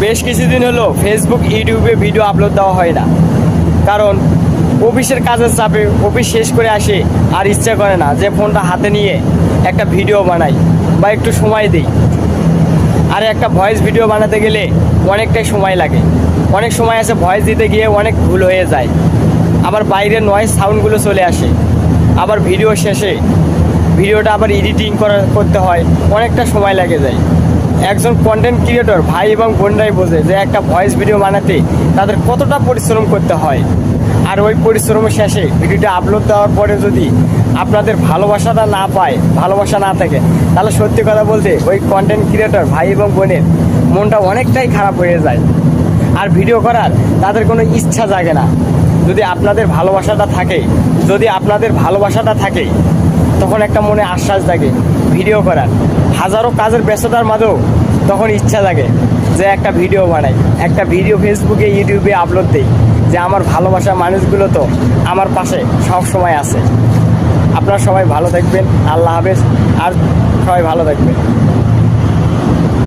বেশ কিছুদিন হলো ফেসবুক ইউটিউবে ভিডিও আপলোড দেওয়া হয় না, কারণ অফিসের কাজের চাপে অফিস শেষ করে আসে আর ইচ্ছা করে না যে ফোনটা হাতে নিয়ে একটা ভিডিও বানাই বা একটু সময় দিই। আর একটা ভয়েস ভিডিও বানাতে গেলে অনেকটাই সময় লাগে, অনেক সময় আছে ভয়েস দিতে গিয়ে অনেক ভুল হয়ে যায়, আবার বাইরের নয়েজ সাউন্ডগুলো চলে আসে, আবার ভিডিও শেষে ভিডিওটা আবার এডিটিং করতে হয়, অনেকটা সময় লেগে যায়। একজন কন্টেন্ট ক্রিয়েটর ভাই এবং বোনরাই বোঝে যে একটা ভয়েস ভিডিও বানাতে তাদের কতটা পরিশ্রম করতে হয়। আর ওই পরিশ্রমের শেষে ভিডিওটা আপলোড দেওয়ার পরে যদি আপনাদের ভালোবাসাটা না পায়, ভালোবাসা না থাকে, তাহলে সত্যি কথা বলতে ওই কন্টেন্ট ক্রিয়েটর ভাই এবং বোনের মনটা অনেকটাই খারাপ হয়ে যায়, আর ভিডিও করার তাদের কোনো ইচ্ছা জাগে না। যদি আপনাদের ভালোবাসাটা থাকে তখন একটা মনে আশ্বাস জাগে ভিডিও করার। হাজারো কাজের ব্যস্ততার মাঝেও তখন ইচ্ছা জাগে যে একটা ভিডিও বানাই, একটা ভিডিও ফেসবুকে ইউটিউবে আপলোড দিই, যে আমার ভালোবাসার মানুষগুলো তো আমার পাশে সব সময় আছে। আপনারা সবাই ভালো থাকবেন, আল্লাহ হাফেজ, আর সবাই ভালো থাকবেন।